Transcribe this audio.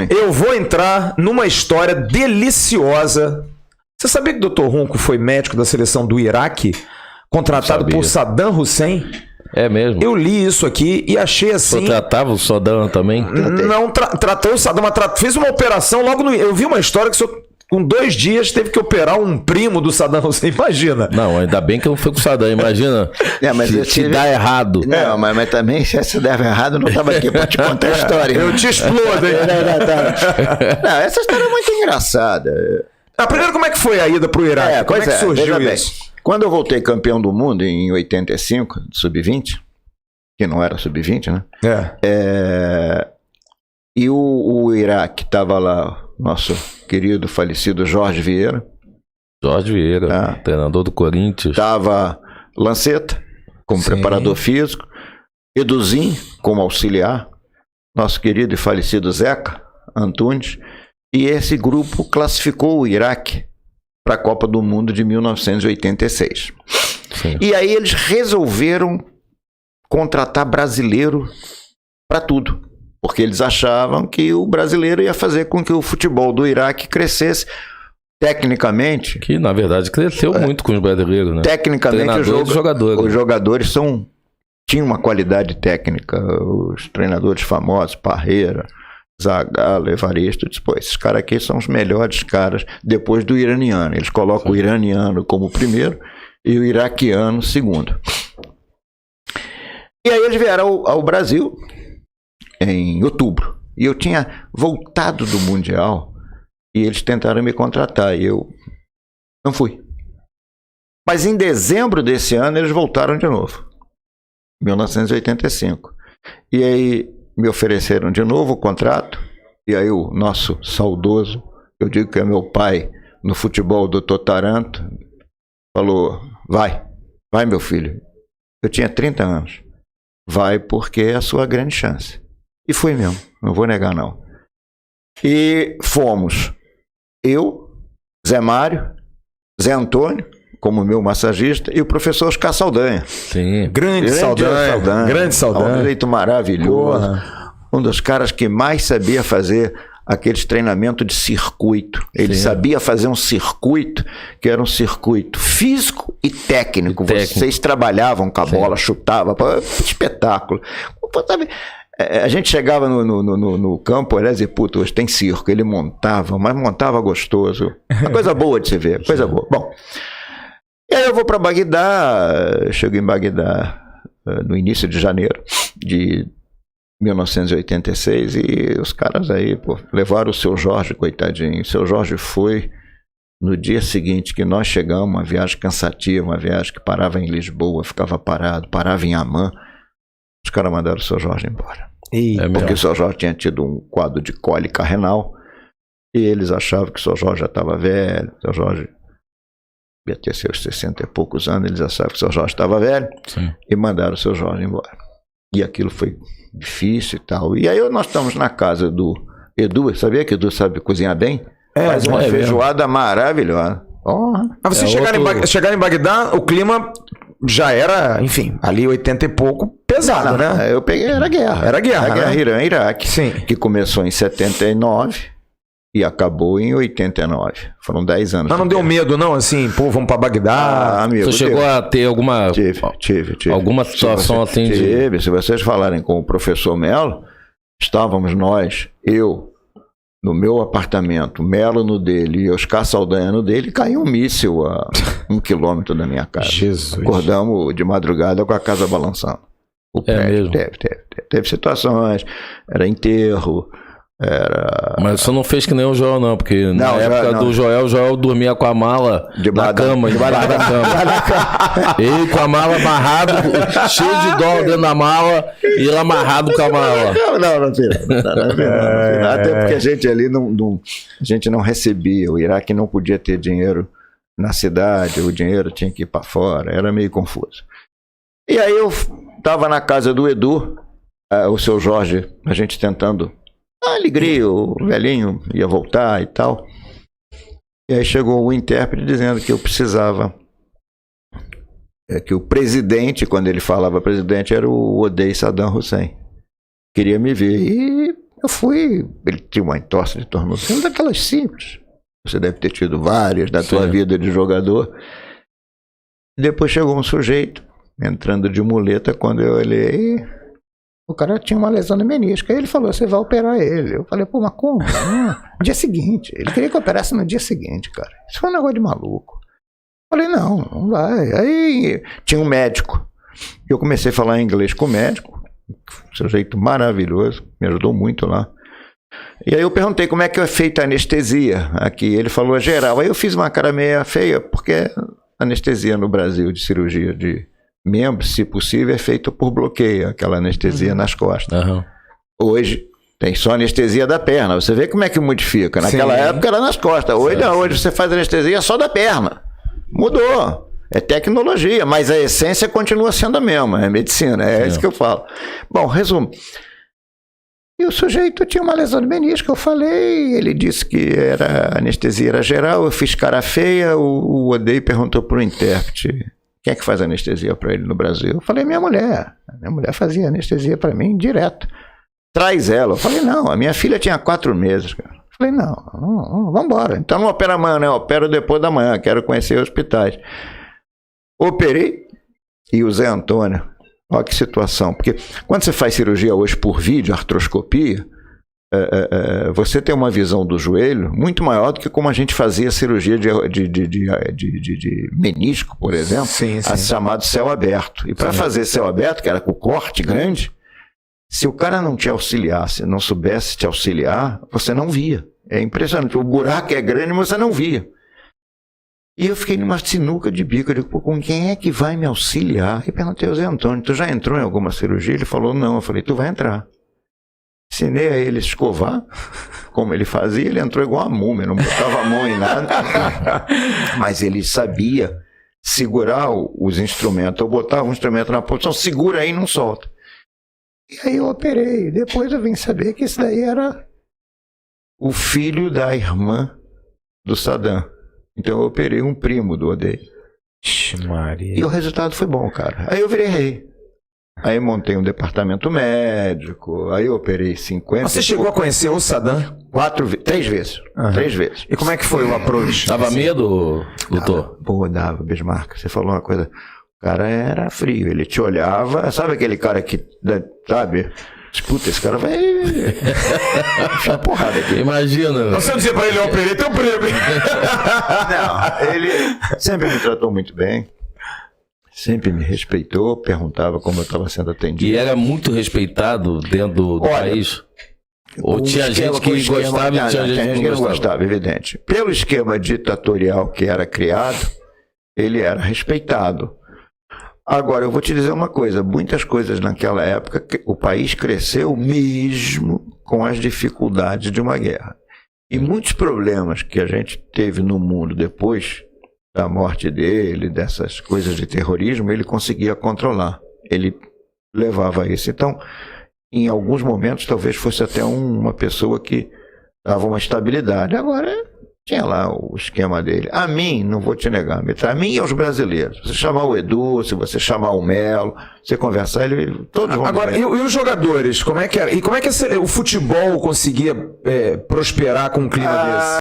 hein? Eu vou entrar numa história deliciosa. Você sabia que o Dr. Runco foi médico da seleção do Iraque, contratado por Saddam Hussein? É mesmo? Eu li isso aqui e achei assim... Você tratava o Saddam também? Não, tratou o Saddam, fez uma operação logo no... Eu vi uma história que o senhor, com 2 dias, teve que operar um primo do Saddam Hussein, imagina. Não, ainda bem que eu não fui com o Saddam, imagina se dá errado. Não, mas também se der errado, eu não estava aqui para te contar a história. Eu te explodo, hein? Não, essa história é muito engraçada. Primeiro, como é que foi a ida pro Iraque? Como é que surgiu isso? Quando eu voltei campeão do mundo em 85, sub-20, que não era sub-20, né? E o Iraque estava lá, nosso querido falecido Jorge Vieira. Jorge Vieira, treinador do Corinthians. Estava Lanceta, como preparador físico. Eduzinho, como auxiliar. Nosso querido e falecido Zeca Antunes. E esse grupo classificou o Iraque para a Copa do Mundo de 1986. Sim. E aí eles resolveram contratar brasileiro para tudo, porque eles achavam que o brasileiro ia fazer com que o futebol do Iraque crescesse tecnicamente. Que, na verdade, cresceu muito com os brasileiros, né? Tecnicamente, os jogadores tinham uma qualidade técnica. Os treinadores famosos, Parreira, Zagallo, Evaristo, esses caras aqui são os melhores caras depois do iraniano. Eles colocam o iraniano como primeiro e o iraquiano segundo. E aí eles vieram ao Brasil em outubro. E eu tinha voltado do Mundial e eles tentaram me contratar e eu não fui. Mas em dezembro desse ano eles voltaram de novo, 1985. E aí me ofereceram de novo o contrato, e aí o nosso saudoso, eu digo que é meu pai no futebol, Dr. Taranto, falou, vai meu filho. Eu tinha 30 anos. Vai porque é a sua grande chance. E fui mesmo, não vou negar não. E fomos, eu, Zé Mário, Zé Antônio, como meu massagista, e o professor Oscar Saldanha. Sim. Grande Saldanha. Um direito maravilhoso. Porra. Um dos caras que mais sabia fazer aqueles treinamentos de circuito. Ele sabia fazer um circuito que era um circuito físico e técnico. Vocês trabalhavam com a bola, chutavam, espetáculo. A gente chegava no campo, aliás, e puto, hoje tem circo. Ele montava, mas montava gostoso. Uma coisa boa de se ver, coisa boa. Bom, e aí eu vou para Bagdá, chego em Bagdá no início de janeiro de 1986 e os caras aí, levaram o seu Jorge, coitadinho. O seu Jorge foi no dia seguinte que nós chegamos, uma viagem cansativa, uma viagem que parava em Lisboa, ficava parado, parava em Amman. Os caras mandaram o seu Jorge embora. Porque o seu Jorge tinha tido um quadro de cólica renal e eles achavam que o seu Jorge já estava velho, o seu Jorge ia ter seus 60 e poucos anos, eles achavam que o seu Jorge estava velho. Sim. E mandaram o seu Jorge embora. E aquilo foi difícil e tal. E aí nós estamos na casa do Edu. Sabia que o Edu sabe cozinhar bem? Faz uma feijoada maravilhosa. Mas você chegar em Bagdá, o clima já era, enfim, ali 80 e pouco, pesado, né? Eu peguei, era guerra. Era guerra, a guerra Irã-Iraque. Sim. Que começou em 79 e acabou em 89. Foram 10 anos. Mas não deu medo, não? Assim, vamos pra Bagdá. Amigo, você chegou a ter alguma... Tive. Alguma situação assim de... Tive. Se vocês falarem com o professor Melo, estávamos nós, eu, no meu apartamento, Melo no dele e Oscar Saldanha no dele, caiu um míssil a 1 quilômetro da minha casa. Jesus. Acordamos de madrugada com a casa balançando. O prédio. Mesmo? Teve situações, era enterro, era... Mas você não fez que nem o Joel, não, porque na época do Joel, o Joel dormia com a mala na cama, debaixo da cama. Ele com a mala amarrado, cheio de dólar dentro da mala, e ele amarrado com a mala. Não. Até porque a gente ali a gente não recebia, o Iraque não podia ter dinheiro na cidade, o dinheiro tinha que ir para fora, era meio confuso. E aí eu estava na casa do Edu, o seu Jorge, a gente tentando alegria, o velhinho ia voltar e tal. E aí chegou o intérprete dizendo que eu precisava, que o presidente, quando ele falava presidente, era o Odeio Saddam Hussein. Queria me ver. E Eu fui, ele tinha uma entorse de tornozelo, daquelas simples. Você deve ter tido várias na tua vida de jogador. Depois chegou um sujeito, entrando de muleta, quando eu olhei, o cara tinha uma lesão no menisco. Aí ele falou, você vai operar ele. Eu falei, pô, mas como? No dia seguinte. Ele queria que eu operasse no dia seguinte, cara. Isso foi um negócio de maluco. Eu falei, não vai. Aí tinha um médico. Eu comecei a falar inglês com o médico. Um sujeito maravilhoso, me ajudou muito lá. E aí eu perguntei como é que é feita a anestesia aqui. Ele falou geral. Aí eu fiz uma cara meia feia, porque anestesia no Brasil de cirurgia de membros, se possível, é feita por bloqueio, aquela anestesia nas costas. Hoje tem só anestesia da perna. Você vê como é que modifica. Naquela época era nas costas. Hoje não, hoje você faz anestesia só da perna. Mudou. É tecnologia, mas a essência continua sendo a mesma, é medicina, é isso que eu falo. Bom, resumo. E o sujeito tinha uma lesão de menisco, eu falei, ele disse que a anestesia era geral, eu fiz cara feia, o Odei perguntou para o intérprete, quem é que faz anestesia para ele no Brasil? Eu falei, minha mulher fazia anestesia para mim direto. Traz ela. Eu falei, não, a minha filha tinha 4 meses, cara. Eu falei, não, vamos embora. Então não opera amanhã, né? Opero depois da manhã, quero conhecer hospitais. Operei e o Zé Antônio, olha que situação, porque quando você faz cirurgia hoje por vídeo, artroscopia, você tem uma visão do joelho muito maior do que como a gente fazia cirurgia de menisco, por exemplo, chamado céu aberto. E para fazer céu aberto, que era com corte grande, se o cara não te auxiliasse, não soubesse te auxiliar, você não via. É impressionante, o buraco é grande, mas você não via. E eu fiquei numa sinuca de bico, eu digo, pô, com quem é que vai me auxiliar? E perguntei ao Zé Antônio, tu já entrou em alguma cirurgia? Ele falou, não. Eu falei, tu vai entrar. Ensinei a ele escovar, como ele fazia, ele entrou igual a múmia, não botava a mão em nada. Mas ele sabia segurar os instrumentos. Eu botava um instrumento na posição, segura aí e não solta. E aí eu operei. Depois eu vim saber que esse daí era o filho da irmã do Saddam. Então eu operei um primo do Odei. E o resultado foi bom, cara. Aí eu virei rei. Aí montei um departamento médico, aí eu operei 50... Você chegou a conhecer o Saddam? 3 vezes. 3 vezes. E como é que foi o approach? Dava medo, doutor? Pô, dava, Bismarck. Você falou uma coisa... O cara era frio, ele te olhava... Sabe aquele cara que, sabe... Escuta, esse cara vai enfiar porrada aqui. Imagina. Você não dizia pra ele, eu operei teu prêmio. Não, ele sempre me tratou muito bem. Sempre me respeitou, perguntava como eu estava sendo atendido. E era muito respeitado dentro do país? Ou tinha gente que gostava e tinha gente que não gostava? Evidente. Pelo esquema ditatorial que era criado, ele era respeitado. Agora, eu vou te dizer uma coisa, muitas coisas naquela época, o país cresceu mesmo com as dificuldades de uma guerra. E muitos problemas que a gente teve no mundo depois da morte dele, dessas coisas de terrorismo, ele conseguia controlar. Ele levava isso. Então, em alguns momentos, talvez fosse até uma pessoa que dava uma estabilidade. Agora, tinha lá o esquema dele. A mim, não vou te negar, a mim e aos brasileiros. Você chamar o Edu, se você chamar o Melo, você conversar, ele todos vão. Agora, e os jogadores, como é que era? E como é que o futebol conseguia prosperar com um clima desse?